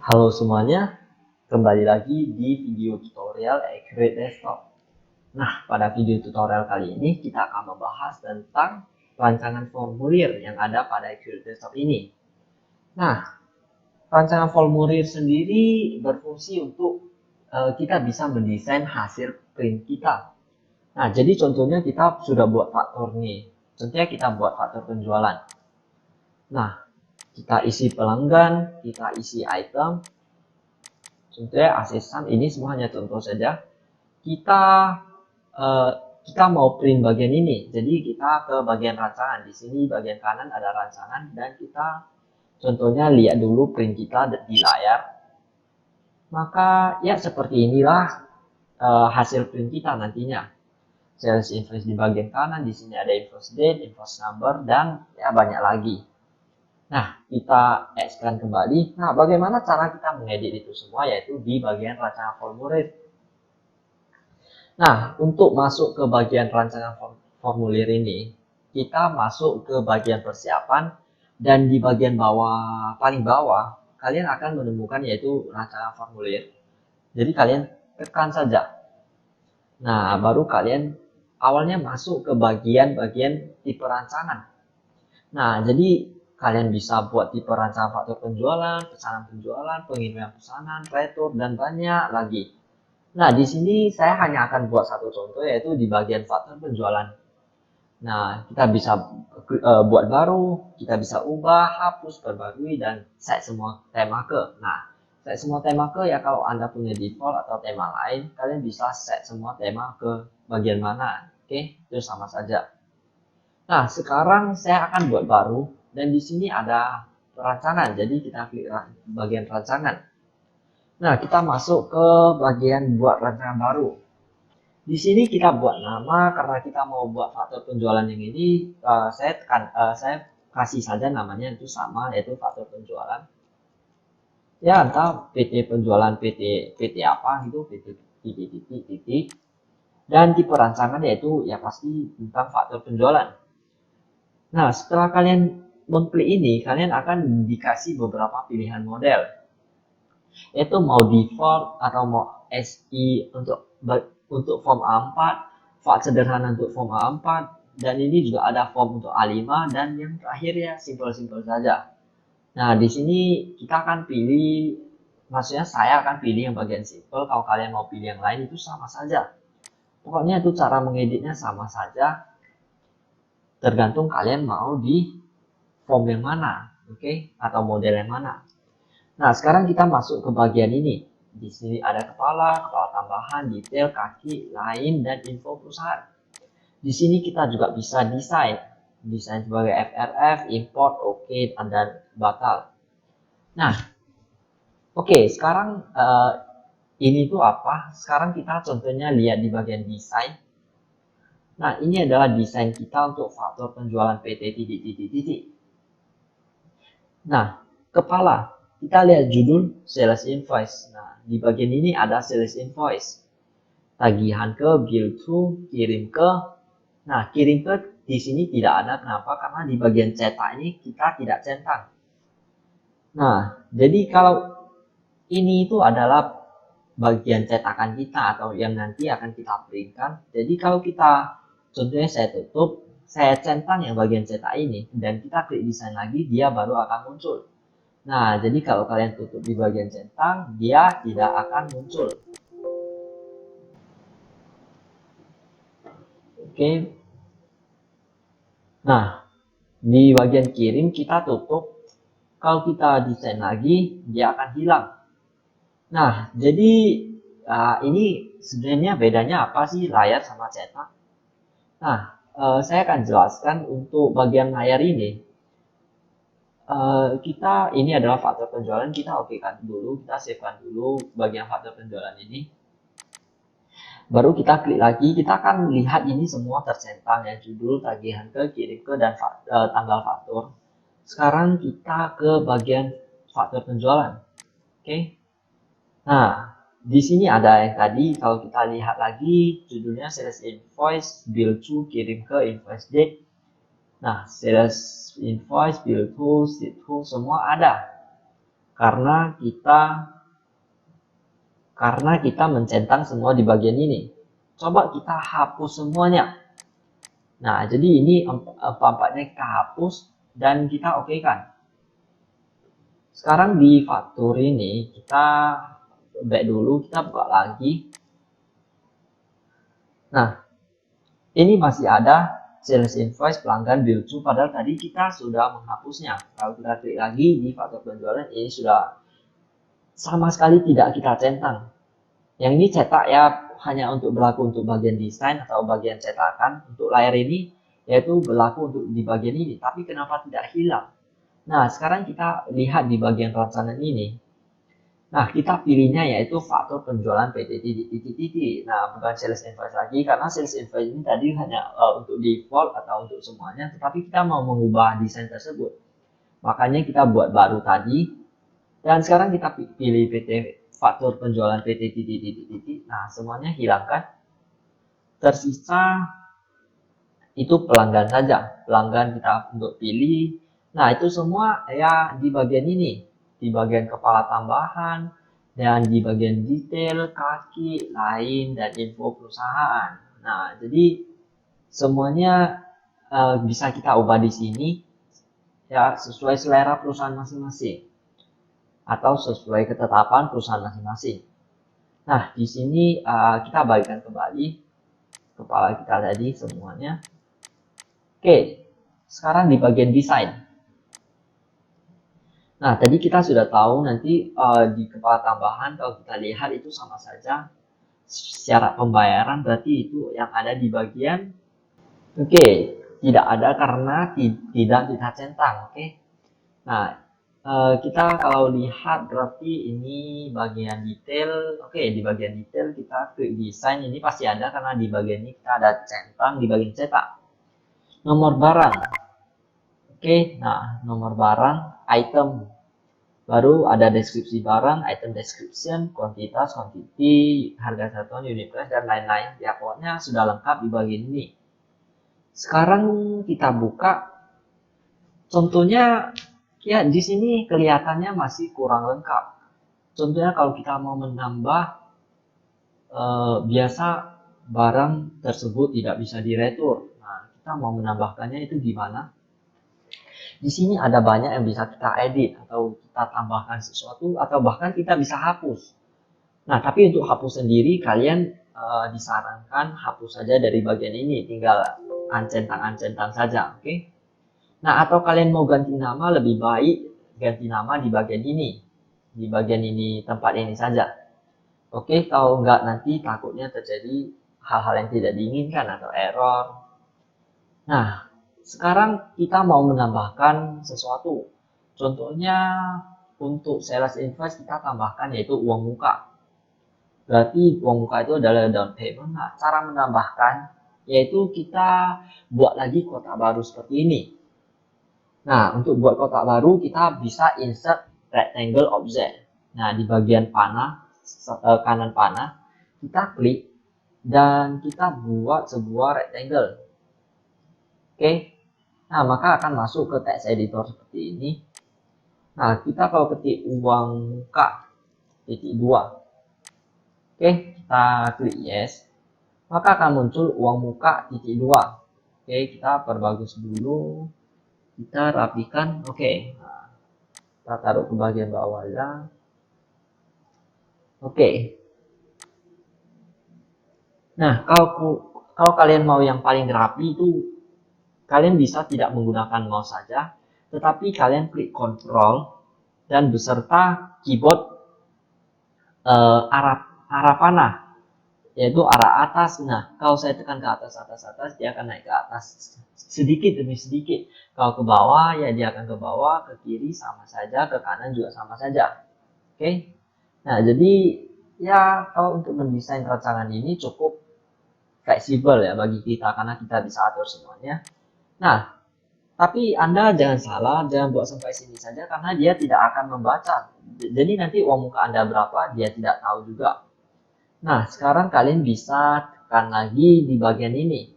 Halo semuanya, kembali lagi di video tutorial Accurate Desktop. Nah, pada video tutorial kali ini kita akan membahas tentang rancangan formulir yang ada pada Accurate Desktop ini. Nah, rancangan formulir sendiri berfungsi untuk kita bisa mendesain hasil print kita. Nah, jadi contohnya kita sudah buat faktur nih. Contohnya kita buat faktur penjualan. Nah, kita isi pelanggan, kita isi item. Contohnya asisten ini semua hanya contoh saja. Kita uh, kita mau print bagian ini, jadi kita ke bagian rancangan. Di sini bagian kanan ada rancangan dan kita contohnya lihat dulu print kita di layar. Maka ya seperti inilah hasil print kita nantinya. Sales invoice di bagian kanan, di sini ada invoice date, invoice number, dan ya banyak lagi. Nah, kita expand kembali. Nah, bagaimana cara kita mengedit itu semua, yaitu di bagian rancangan formulir. Nah, untuk masuk ke bagian rancangan formulir ini, kita masuk ke bagian persiapan, dan di bagian bawah, paling bawah, kalian akan menemukan yaitu rancangan formulir. Jadi kalian tekan saja. Nah, baru kalian awalnya masuk ke bagian-bagian tipe rancangan. Nah, jadi kalian bisa buat tipe rancangan faktur penjualan, pesanan penjualan, pengiriman pesanan, retur, dan banyak lagi. Nah, di sini saya hanya akan buat satu contoh, yaitu di bagian faktur penjualan. Nah, kita bisa buat baru, kita bisa ubah, hapus, perbarui, dan set semua tema ke. Nah, set semua tema ke ya kalau Anda punya default atau tema lain, kalian bisa set semua tema ke bagian mana. Oke, itu sama saja. Nah, sekarang saya akan buat baru, dan di sini ada rancangan. Jadi kita klik bagian rancangan. Nah, kita masuk ke bagian buat rancangan baru. Di sini kita buat nama karena kita mau buat faktur penjualan yang ini. Saya kasih saja namanya itu sama, yaitu faktur penjualan. Ya, entah PT penjualan PT apa gitu, PT titik. Dan tipe rancangan yaitu ya pasti tentang faktur penjualan. Nah, setelah kalian mengklik ini, kalian akan dikasih beberapa pilihan model. Yaitu mau default atau mau SI untuk form A4, font sederhana untuk form A4, dan ini juga ada form untuk A5, dan yang terakhir ya simpel-simpel saja. Nah, di sini kita akan pilih, maksudnya saya akan pilih yang bagian simple. Kalau kalian mau pilih yang lain itu sama saja. Pokoknya itu cara mengeditnya sama saja, tergantung kalian mau di form yang mana, oke, atau model yang mana. Nah, sekarang kita masuk ke bagian ini. Di sini ada kepala, kepala tambahan, detail, kaki, lain, dan info perusahaan. Di sini kita juga bisa desain sebagai FRF, import, oke, dan batal. Nah, oke, sekarang ini tuh apa? Sekarang kita contohnya lihat di bagian desain. Nah, ini adalah desain kita untuk faktur penjualan PT titik. Nah, kepala. Kita lihat judul sales invoice. Nah, di bagian ini ada sales invoice. Tagihan ke, bill to, kirim ke. Nah, kirim ke di sini tidak ada. Kenapa? Karena di bagian cetak ini kita tidak centang. Nah, jadi kalau ini itu adalah bagian cetakan kita atau yang nanti akan kita printkan. Jadi kalau kita, contohnya saya tutup, saya centang yang bagian cetak ini, dan kita klik desain lagi, dia baru akan muncul. Nah, jadi kalau kalian tutup di bagian centang, dia tidak akan muncul. Oke. Nah, di bagian kirim kita tutup. Kalau kita desain lagi, dia akan hilang. Nah, jadi ini sebenarnya bedanya apa sih layar sama cetak? Nah, saya akan jelaskan untuk bagian layar ini. Kita ini adalah faktur penjualan, kita okekan dulu, kita savekan dulu bagian faktur penjualan ini. Baru kita klik lagi, kita akan lihat ini semua tercentang ya, judul, tagihan ke, kirim ke, dan tanggal faktur. Sekarang kita ke bagian faktur penjualan. Oke. Nah, di sini ada yang tadi, kalau kita lihat lagi, judulnya sales invoice, bill to, kirim ke, invoice date. Nah, sales invoice, bill to, sheet to, semua ada. karena kita mencentang semua di bagian ini. Coba kita hapus semuanya. Nah, jadi ini empatnya kita hapus dan kita oke kan. Sekarang di faktur ini kita back dulu, kita buka lagi. Nah, ini masih ada sales invoice pelanggan bill to, padahal tadi kita sudah menghapusnya. Kalau kita klik lagi di faktur penjualan, ini sudah sama sekali tidak kita centang. Yang ini cetak ya, hanya untuk berlaku untuk bagian desain atau bagian cetakan. Untuk layar ini yaitu berlaku untuk di bagian ini, tapi kenapa tidak hilang? Nah, sekarang kita lihat di bagian rancangan ini. Nah, kita pilihnya yaitu faktur penjualan PT titik. Nah, bukan sales invoice lagi, karena sales invoice ini tadi hanya untuk default atau untuk semuanya, tetapi kita mau mengubah desain tersebut. Makanya kita buat baru tadi, dan sekarang kita pilih faktur penjualan PT titik. Nah, semuanya hilangkan. Tersisa itu pelanggan saja. Pelanggan kita untuk pilih. Nah, itu semua ya di bagian ini. Di bagian kepala tambahan, dan di bagian detail, kaki, lain, dan info perusahaan. Nah, jadi semuanya bisa kita ubah di sini ya sesuai selera perusahaan masing-masing atau sesuai ketetapan perusahaan masing-masing. Nah, di sini kita balikkan kembali kepala kita tadi semuanya. Oke, sekarang di bagian desain. Nah, tadi kita sudah tahu nanti di kepala tambahan kalau kita lihat itu sama saja syarat pembayaran, berarti itu yang ada di bagian tidak ada karena tidak kita centang. Nah, kita kalau lihat berarti ini bagian detail. Di bagian detail kita klik desain, ini pasti ada karena di bagian ini kita ada centang di bagian cetak. Nomor barang. Nah, nomor barang, item. Baru ada deskripsi barang, item description, kuantitas, quantity, harga satuan, unit price, dan lain-lain. Ya, pokoknya sudah lengkap di bagian ini. Sekarang kita buka. Contohnya, ya di sini kelihatannya masih kurang lengkap. Contohnya kalau kita mau menambah, biasa barang tersebut tidak bisa diretur. Nah, kita mau menambahkannya itu gimana? Di sini ada banyak yang bisa kita edit atau kita tambahkan sesuatu atau bahkan kita bisa hapus. Nah, tapi untuk hapus sendiri kalian disarankan hapus saja dari bagian ini, tinggal ancentang-ancentang saja, oke? Nah, atau kalian mau ganti nama, lebih baik ganti nama di bagian ini. Di bagian ini, tempat ini saja. Oke, kalau enggak nanti takutnya terjadi hal-hal yang tidak diinginkan atau error. Nah, sekarang kita mau menambahkan sesuatu. Contohnya untuk sales invoice kita tambahkan yaitu uang muka. Berarti uang muka itu adalah down payment. Nah, cara menambahkan yaitu kita buat lagi kotak baru seperti ini. Nah, untuk buat kotak baru kita bisa insert rectangle object. Nah, di bagian panah, kanan panah, kita klik dan kita buat sebuah rectangle. Nah, maka akan masuk ke text editor seperti ini. Nah, kita kalau ketik uang muka titik 2. Kita klik yes. Maka akan muncul uang muka titik 2. Kita perbagus dulu. Kita rapikan. Nah, kita taruh ke bagian bawah ya. Nah, kalau kalian mau yang paling rapi itu kalian bisa tidak menggunakan mouse saja, tetapi kalian klik Ctrl dan beserta keyboard arah panah, yaitu arah atas. Nah, kalau saya tekan ke atas, dia akan naik ke atas sedikit demi sedikit. Kalau ke bawah, ya dia akan ke bawah, ke kiri sama saja, ke kanan juga sama saja. Nah, jadi ya kalau untuk mendesain rancangan ini cukup fleksibel ya bagi kita karena kita bisa atur semuanya. Nah, tapi Anda jangan salah, jangan buat sampai sini saja karena dia tidak akan membaca. Jadi nanti uang muka Anda berapa, dia tidak tahu juga. Nah, sekarang kalian bisa tekan lagi di bagian ini,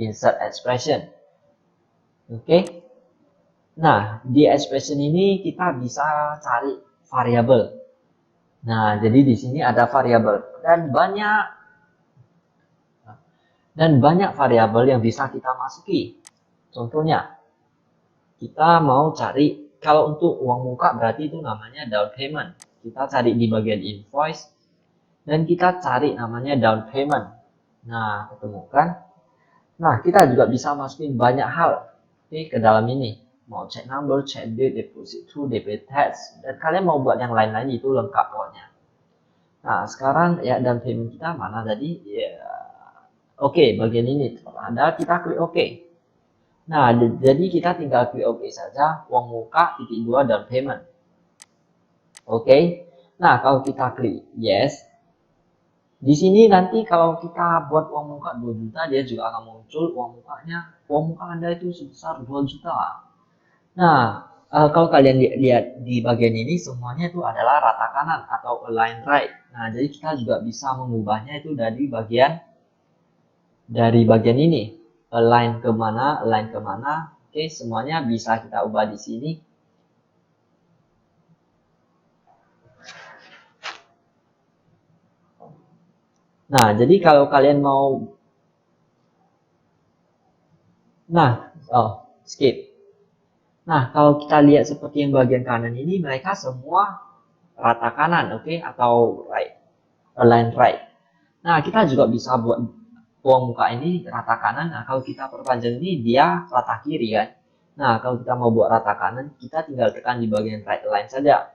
insert expression. Nah, di expression ini kita bisa cari variabel. Nah, jadi di sini ada variabel dan banyak variabel yang bisa kita masuki. Contohnya, kita mau cari, kalau untuk uang muka berarti itu namanya down payment. Kita cari di bagian invoice dan kita cari namanya down payment. Nah, ketemukan. Nah, kita juga bisa masukin banyak hal ke dalam ini. Mau check number, check date, deposit to, debit tax, dan kalian mau buat yang lain-lain itu lengkap pokoknya. Nah, sekarang ya down payment kita mana tadi? Ya, oke, bagian ini ada, kita klik oke. Nah, jadi kita tinggal klik oke saja, uang muka titik 2 down payment. Oke. Nah, kalau kita klik yes, di sini nanti kalau kita buat uang muka 2 juta, dia juga akan muncul uang mukanya. Uang muka Anda itu sebesar 2 juta. Nah, kalau kalian lihat di bagian ini, semuanya itu adalah rata kanan atau align right. Nah, jadi kita juga bisa mengubahnya itu dari bagian ini. Align kemana, align kemana. Oke, semuanya bisa kita ubah di sini. Nah, jadi kalau kalian mau, skip. Nah, kalau kita lihat seperti yang bagian kanan ini, mereka semua rata kanan, oke, atau right, align right. Nah, kita juga bisa buat uang muka ini rata kanan. Nah, kalau kita perpanjang ini, dia rata kiri kan. Nah, kalau kita mau buat rata kanan, kita tinggal tekan di bagian right align saja.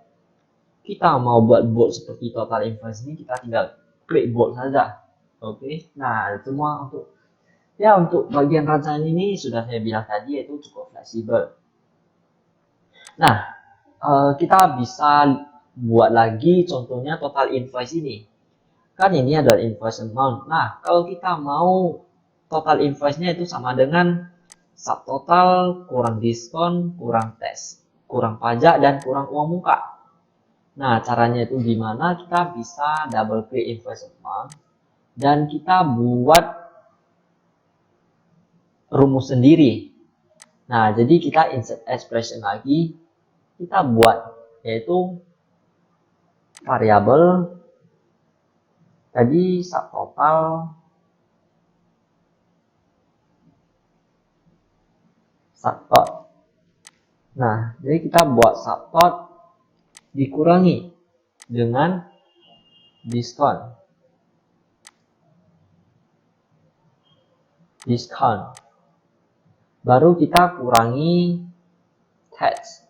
Kita mau buat bold seperti total invoice ini, kita tinggal klik bold saja. Oke, nah semua untuk bagian rancangan ini sudah saya bilang tadi, yaitu cukup fleksibel. Nah, kita bisa buat lagi contohnya total invoice ini. Kan ini adalah invoice amount. Nah, kalau kita mau total invoice-nya itu sama dengan subtotal kurang diskon, kurang tax, kurang pajak, dan kurang uang muka. Nah, caranya itu gimana? Kita bisa double klik invoice amount dan kita buat rumus sendiri. Nah, jadi kita insert expression lagi, kita buat yaitu variabel tadi subtotal subtot. Nah, jadi kita buat subtot dikurangi dengan diskon. Baru kita kurangi tax.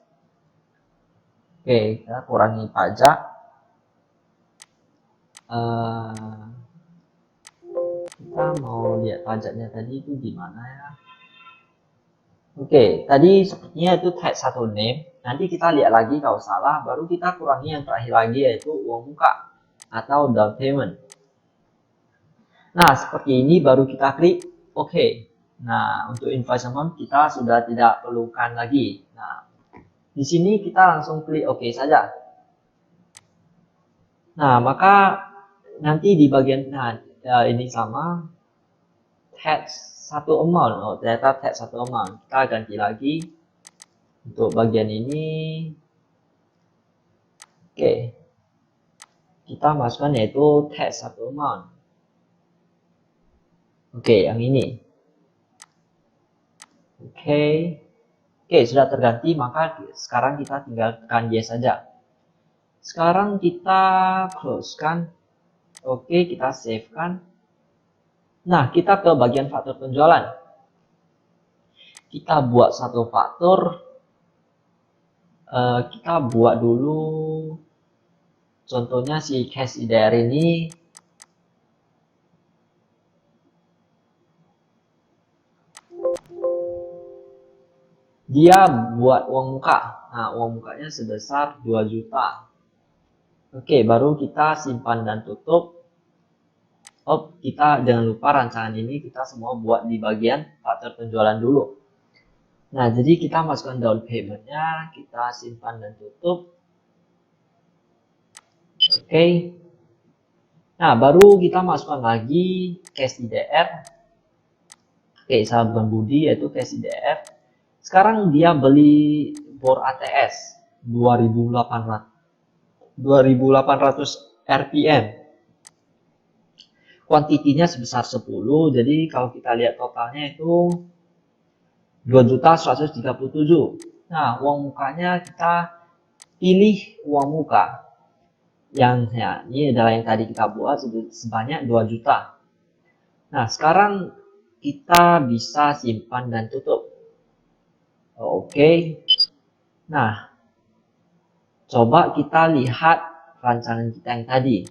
Oke, kita kurangi pajak. Kita mau lihat pajaknya tadi itu gimana ya. Oke, tadi sepertinya itu tax satu name. Nanti kita lihat lagi kalau salah, baru kita kurangi yang terakhir lagi yaitu uang muka atau down payment. Nah, seperti ini baru kita klik oke. Nah, untuk invoice amount kita sudah tidak perlukan lagi. Nah, di sini kita langsung klik oke saja. Nah, maka nanti di bagian ini sama tax satu amount. Oh, ternyata tax satu amount. Kita ganti lagi untuk bagian ini. Oke. Kita masukkan yaitu tax satu amount. Oke, yang ini. Oke, sudah terganti, maka sekarang kita tinggal tekan yes saja. Sekarang kita close-kan. Oke, kita save-kan. Nah, kita ke bagian faktur penjualan. Kita buat satu faktur. Kita buat dulu contohnya si cash IDR ini. Dia buat uang muka. Nah, uang mukanya sebesar 2 juta. Oke, baru kita simpan dan tutup. Oh, kita jangan lupa rancangan ini kita semua buat di bagian faktur penjualan dulu. Nah, jadi kita masukkan down payment-nya, kita simpan dan tutup. Oke. Nah, baru kita masukkan lagi cash IDR. Oke, sahabat Budi yaitu cash IDR. Sekarang dia beli bor ATS 2800. 2800 rpm. Kuantitinya sebesar 10, jadi kalau kita lihat totalnya itu 2.137. Nah, uang mukanya kita pilih uang muka yang ya ini adalah yang tadi kita buat sebanyak 2 juta. Nah, sekarang kita bisa simpan dan tutup. Oke. Nah, coba kita lihat rancangan kita yang tadi.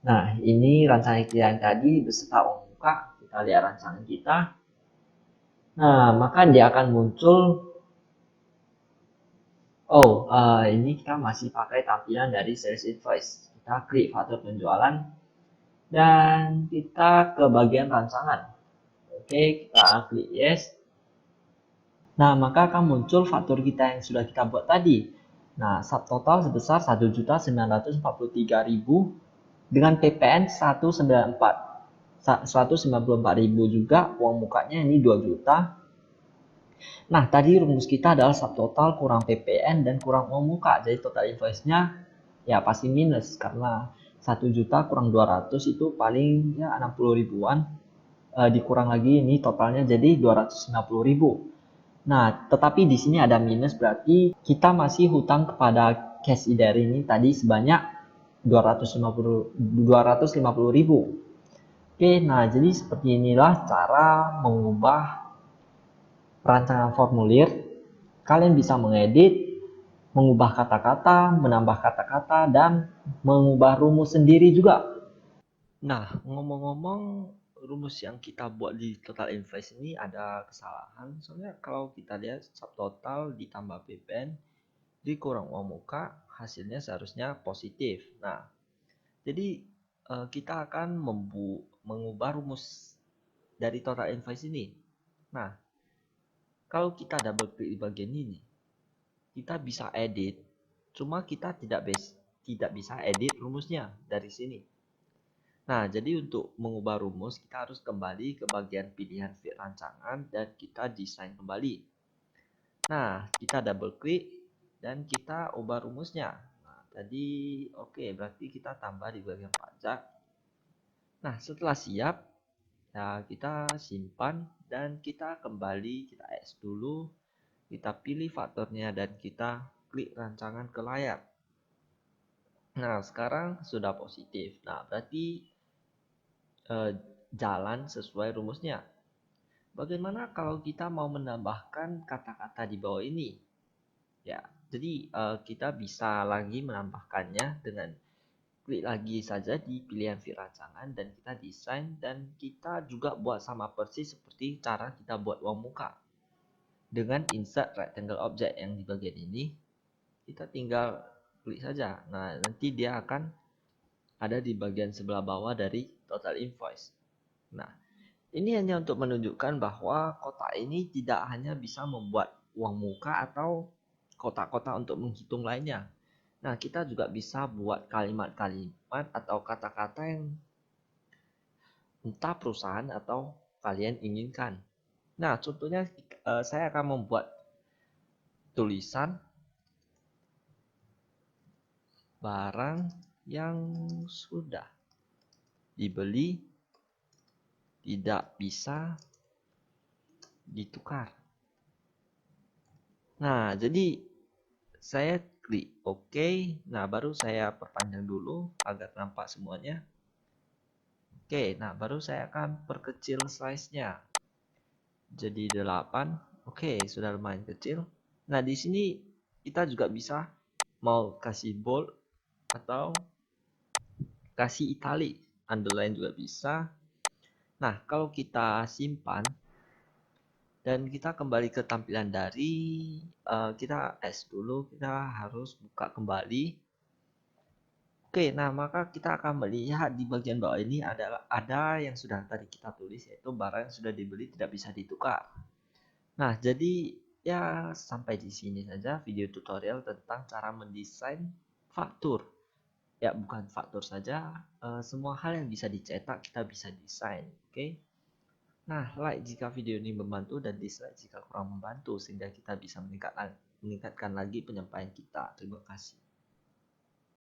Nah, ini rancangan kita yang tadi beserta uang muka. Kita lihat rancangan kita. Nah, maka dia akan muncul. Ini kita masih pakai tampilan dari sales invoice. Kita klik faktur penjualan dan kita ke bagian rancangan. Oke, kita klik yes. Nah, maka akan muncul faktur kita yang sudah kita buat tadi. Nah, subtotal sebesar 1.943.000 dengan PPN 194.000 juga, uang mukanya ini 2 juta. Nah, tadi rumus kita adalah subtotal kurang PPN dan kurang uang muka. Jadi total invoice-nya ya pasti minus karena 1 juta kurang 200 itu paling ya 60 ribuan. Dikurang lagi ini totalnya jadi 250.000. Nah, tetapi di sini ada minus berarti kita masih hutang kepada cash IDR ini tadi sebanyak 250.000. Oke, nah jadi seperti inilah cara mengubah perancangan formulir. Kalian bisa mengedit, mengubah kata-kata, menambah kata-kata, dan mengubah rumus sendiri juga. Nah, ngomong-ngomong, rumus yang kita buat di total invoice ini ada kesalahan. Soalnya kalau kita lihat subtotal ditambah PPN dikurang uang muka, hasilnya seharusnya positif. Nah, jadi kita akan mengubah rumus dari total invoice ini. Nah, kalau kita double klik di bagian ini, kita bisa edit. Cuma kita tidak bisa edit rumusnya dari sini. Nah, jadi untuk mengubah rumus, kita harus kembali ke bagian pilihan fit rancangan dan kita desain kembali. Nah, kita double klik dan kita ubah rumusnya. Nah, tadi oke, berarti kita tambah di bagian pajak. Nah, setelah siap, ya kita simpan dan kita kembali, kita X dulu, kita pilih faktornya dan kita klik rancangan ke layar. Nah, sekarang sudah positif. Nah, berarti jalan sesuai rumusnya. Bagaimana kalau kita mau menambahkan kata-kata di bawah ini? Ya, jadi kita bisa lagi menambahkannya dengan klik lagi saja di pilihan fit rancangan dan kita desain dan kita juga buat sama persis seperti cara kita buat uang muka. Dengan insert rectangle object yang di bagian ini, kita tinggal klik saja. Nah, nanti dia akan ada di bagian sebelah bawah dari total invoice. Nah, ini hanya untuk menunjukkan bahwa kotak ini tidak hanya bisa membuat uang muka atau kotak-kotak untuk menghitung lainnya. Nah, kita juga bisa buat kalimat-kalimat atau kata-kata yang entah perusahaan atau kalian inginkan. Nah, contohnya saya akan membuat tulisan barang yang sudah dibeli tidak bisa ditukar. Nah, jadi saya klik OK. Nah, baru saya perpanjang dulu agar nampak semuanya. Oke, nah baru saya akan perkecil size-nya. Jadi 8. Oke, sudah lumayan kecil. Nah, di sini kita juga bisa mau kasih bold atau kasih italic, underline juga bisa. Nah, kalau kita simpan dan kita kembali ke tampilan dari kita S dulu, kita harus buka kembali. Oke, nah maka kita akan melihat di bagian bawah ini ada yang sudah tadi kita tulis, yaitu barang yang sudah dibeli tidak bisa ditukar. Nah, jadi ya sampai di sini saja video tutorial tentang cara mendesain faktur. Ya, bukan faktur saja, semua hal yang bisa dicetak kita bisa desain. Oke. Nah, like jika video ini membantu dan dislike jika kurang membantu sehingga kita bisa meningkatkan lagi penyampaian kita. Terima kasih.